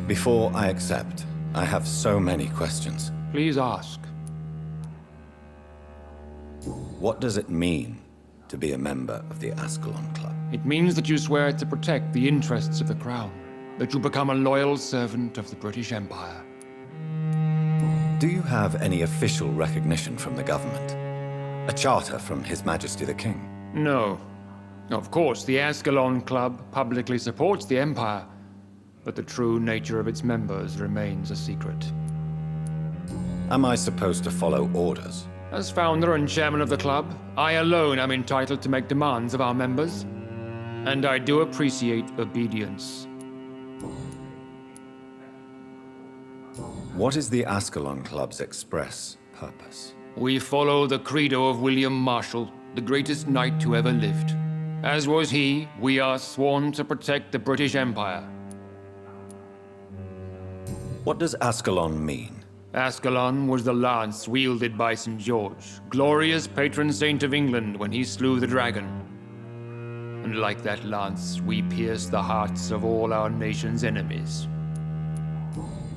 Before I accept, I have so many questions. Please ask. What does it mean to be a member of the Ascalon Club? It means that you swear to protect the interests of the Crown, that you become a loyal servant of the British Empire. Do you have any official recognition from the government? A charter from His Majesty the King? No. Of course, the Ascalon Club publicly supports the Empire, but the true nature of its members remains a secret. Am I supposed to follow orders? As founder and chairman of the club, I alone am entitled to make demands of our members, and I do appreciate obedience. What is the Ascalon Club's express purpose? We follow the credo of William Marshall, the greatest knight who ever lived. As was he, we are sworn to protect the British Empire. What does Ascalon mean? Ascalon was the lance wielded by St. George, glorious patron saint of England when he slew the dragon. And like that lance, we pierce the hearts of all our nation's enemies.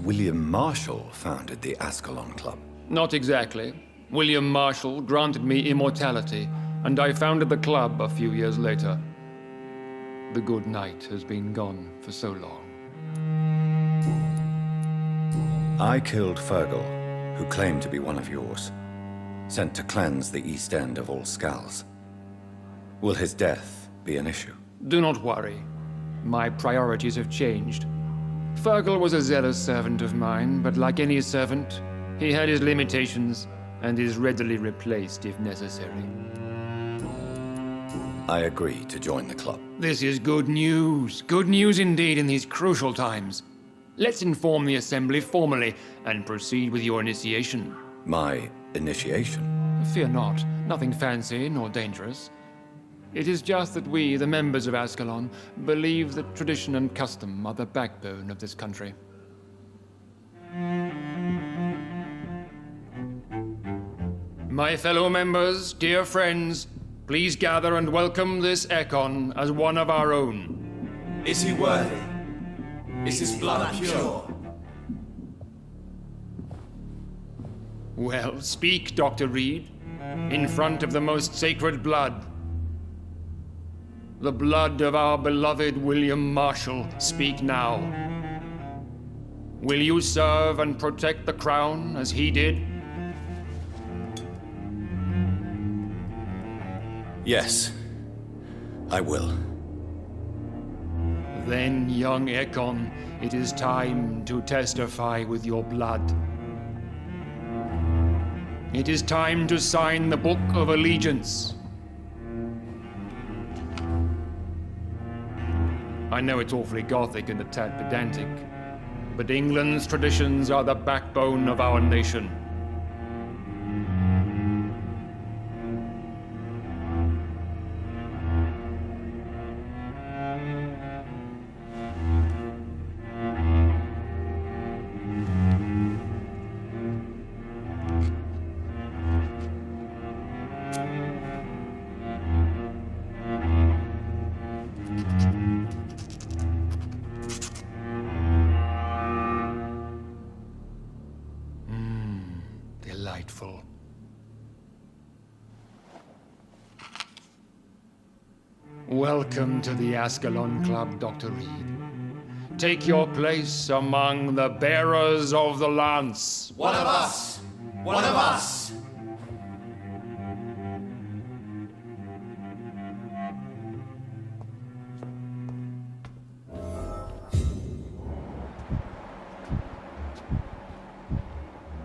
William Marshall founded the Ascalon Club. Not exactly. William Marshall granted me immortality, and I founded the club a few years later. The good knight has been gone for so long. I killed Fergal, who claimed to be one of yours, sent to cleanse the East End of all Scals. Will his death be an issue? Do not worry. My priorities have changed. Fergal was a zealous servant of mine, but like any servant, he had his limitations and is readily replaced if necessary. I agree to join the club. This is good news. Good news indeed in these crucial times. Let's inform the Assembly formally and proceed with your initiation. My initiation? Fear not. Nothing fancy nor dangerous. It is just that we, the members of Ascalon, believe that tradition and custom are the backbone of this country. My fellow members, dear friends, please gather and welcome this Ekon as one of our own. Is he worthy? Is his blood pure? Well, speak, Dr. Reed, in front of the most sacred blood. The blood of our beloved William Marshall, speak now. Will you serve and protect the crown as he did? Yes, I will. Then, young Ekon, it is time to testify with your blood. It is time to sign the Book of Allegiance. I know it's awfully gothic and a tad pedantic, but England's traditions are the backbone of our nation. Delightful. Welcome to the Ascalon Club, Dr. Reed. Take your place among the bearers of the lance. One of us! One of us!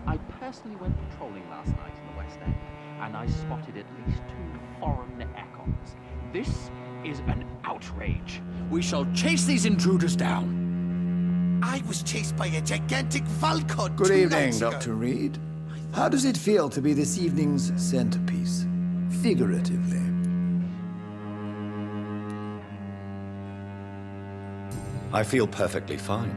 I personally went patrolling last night in the West End, and I spotted at least 2 foreign Ekons. This is an outrage. We shall chase these intruders down. I was chased by a gigantic Valcod Good 2 evening, nights ago. Dr. Reed. How does it feel to be this evening's centerpiece, figuratively? I feel perfectly fine.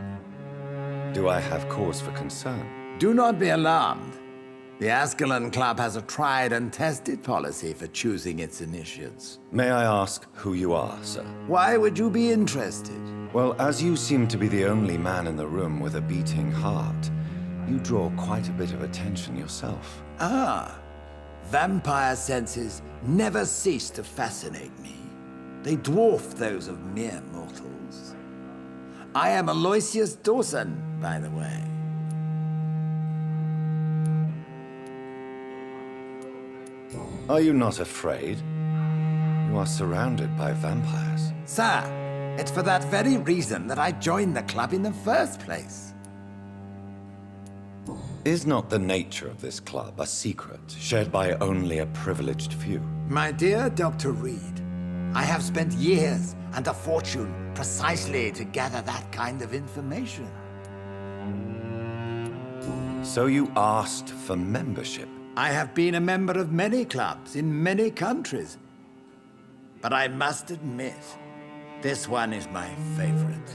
Do I have cause for concern? Do not be alarmed. The Ascalon Club has a tried and tested policy for choosing its initiates. May I ask who you are, sir? Why would you be interested? Well, as you seem to be the only man in the room with a beating heart, you draw quite a bit of attention yourself. Ah, vampire senses never cease to fascinate me. They dwarf those of mere mortals. I am Aloysius Dawson, by the way. Are you not afraid? You are surrounded by vampires. Sir, it's for that very reason that I joined the club in the first place. Is not the nature of this club a secret shared by only a privileged few? My dear Dr. Reed, I have spent years and a fortune precisely to gather that kind of information. So you asked for membership? I have been a member of many clubs in many countries. But I must admit, this one is my favorite.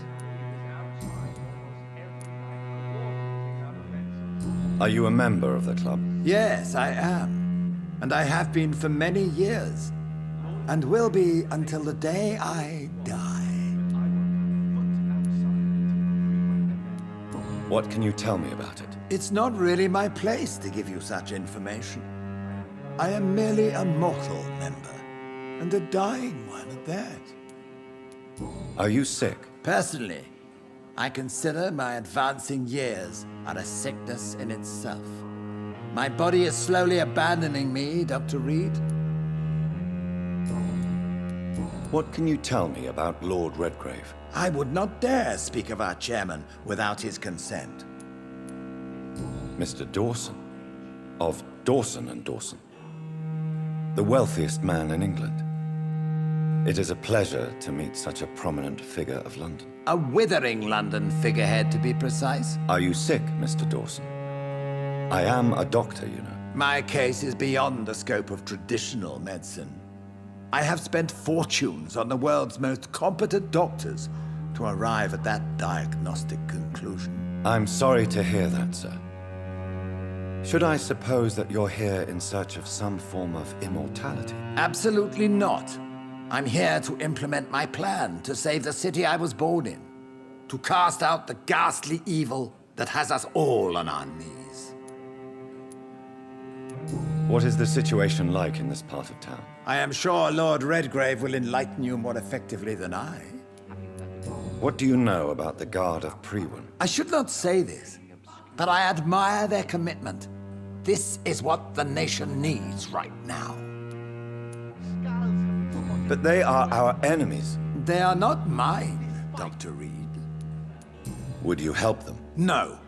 Are you a member of the club? Yes, I am. And I have been for many years. And will be until the day I die. What can you tell me about it? It's not really my place to give you such information. I am merely a mortal member, and a dying one at that. Are you sick? Personally, I consider my advancing years are a sickness in itself. My body is slowly abandoning me, Dr. Reed. What can you tell me about Lord Redgrave? I would not dare speak of our chairman without his consent. Mr. Dawson, of Dawson and Dawson, the wealthiest man in England. It is a pleasure to meet such a prominent figure of London. A withering London figurehead, to be precise. Are you sick, Mr. Dawson? I am a doctor, you know. My case is beyond the scope of traditional medicine. I have spent fortunes on the world's most competent doctors to arrive at that diagnostic conclusion. I'm sorry to hear that, sir. Should I suppose that you're here in search of some form of immortality? Absolutely not. I'm here to implement my plan to save the city I was born in. To cast out the ghastly evil that has us all on our knees. What is the situation like in this part of town? I am sure Lord Redgrave will enlighten you more effectively than I. What do you know about the Guard of Priwen? I should not say this, but I admire their commitment. This is what the nation needs right now. But they are our enemies. They are not mine, Dr. Reed. Would you help them? No.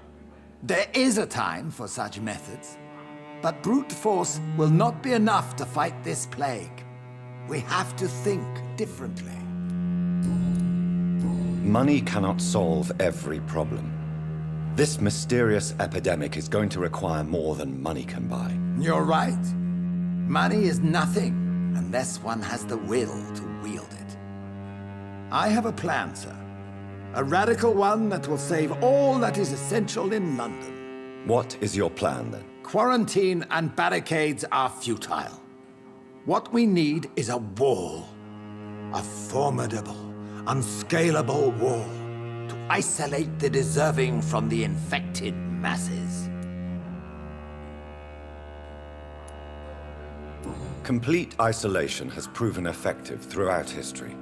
There is a time for such methods. But brute force will not be enough to fight this plague. We have to think differently. Money cannot solve every problem. This mysterious epidemic is going to require more than money can buy. You're right. Money is nothing unless one has the will to wield it. I have a plan, sir. A radical one that will save all that is essential in London. What is your plan, then? Quarantine and barricades are futile. What we need is a wall. A formidable, unscalable wall to isolate the deserving from the infected masses. Complete isolation has proven effective throughout history,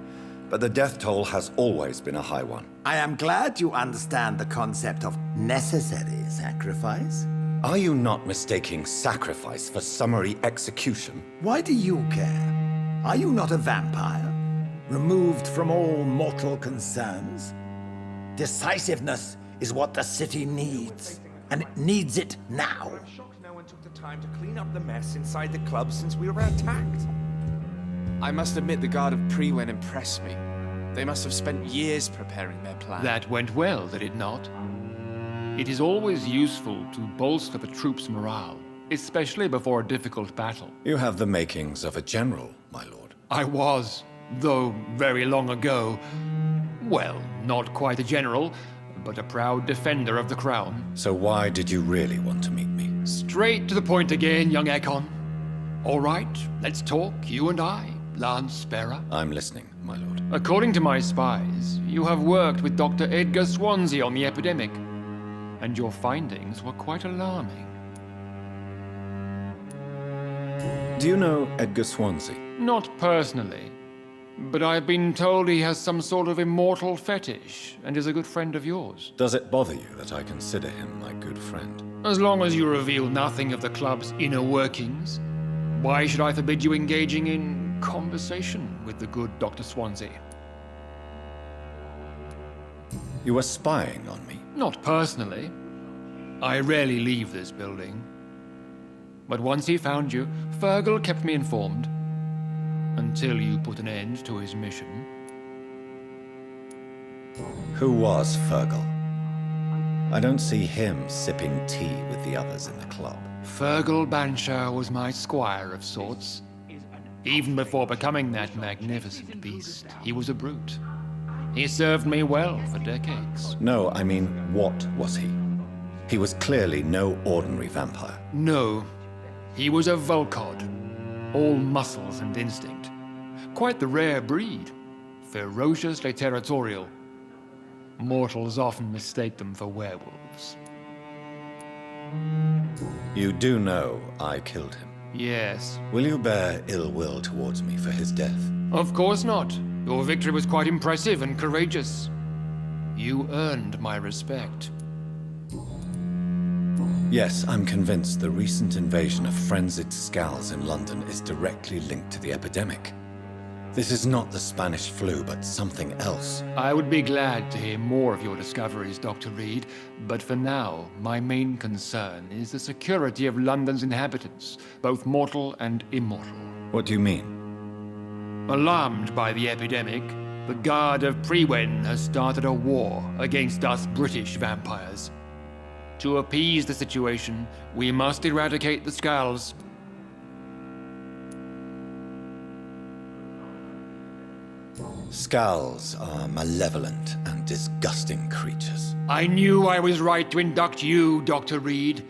but the death toll has always been a high one. I am glad you understand the concept of necessary sacrifice. Are you not mistaking sacrifice for summary execution? Why do you care? Are you not a vampire? Removed from all mortal concerns? Decisiveness is what the city needs, and it needs it now. I'm shocked no one took the time to clean up the mess inside the club since we were attacked. I must admit the Guard of Priwen impressed me. They must have spent years preparing their plan. That went well, did it not? It is always useful to bolster the troops' morale, especially before a difficult battle. You have the makings of a general, my lord. I was, though very long ago, well, not quite a general, but a proud defender of the crown. So why did you really want to meet me? Straight to the point again, young Ekon. All right, let's talk, you and I. Lance-bearer? I'm listening, my lord. According to my spies, you have worked with Dr. Edgar Swansea on the epidemic, and your findings were quite alarming. Do you know Edgar Swansea? Not personally, but I've been told he has some sort of immortal fetish and is a good friend of yours. Does it bother you that I consider him my good friend? As long as you reveal nothing of the club's inner workings, why should I forbid you engaging in conversation with the good Dr. Swansea? You were spying on me? Not personally. I rarely leave this building. But once he found you, Fergal kept me informed. Until you put an end to his mission. Who was Fergal? I don't see him sipping tea with the others in the club. Fergal Banshire was my squire of sorts. Even before becoming that magnificent beast, he was a brute. He served me well for decades. No, I mean, what was he? He was clearly no ordinary vampire. No, he was a Volcod. All muscles and instinct. Quite the rare breed. Ferociously territorial. Mortals often mistake them for werewolves. You do know I killed him. Yes. Will you bear ill will towards me for his death? Of course not. Your victory was quite impressive and courageous. You earned my respect. Yes, I'm convinced the recent invasion of frenzied Scals in London is directly linked to the epidemic. This is not the Spanish flu, but something else. I would be glad to hear more of your discoveries, Dr. Reed, but for now, my main concern is the security of London's inhabitants, both mortal and immortal. What do you mean? Alarmed by the epidemic, the Guard of Prewen has started a war against us British vampires. To appease the situation, we must eradicate the Scals. Scals are malevolent and disgusting creatures. I knew I was right to induct you, Dr. Reed.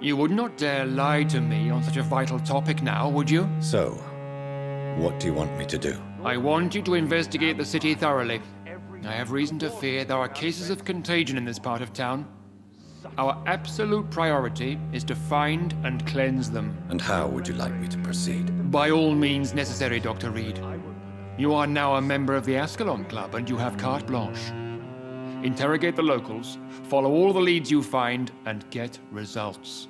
You would not dare lie to me on such a vital topic now, would you? So, what do you want me to do? I want you to investigate the city thoroughly. I have reason to fear there are cases of contagion in this part of town. Our absolute priority is to find and cleanse them. And how would you like me to proceed? By all means necessary, Dr. Reed. You are now a member of the Ascalon Club and you have carte blanche. Interrogate the locals, follow all the leads you find, and get results.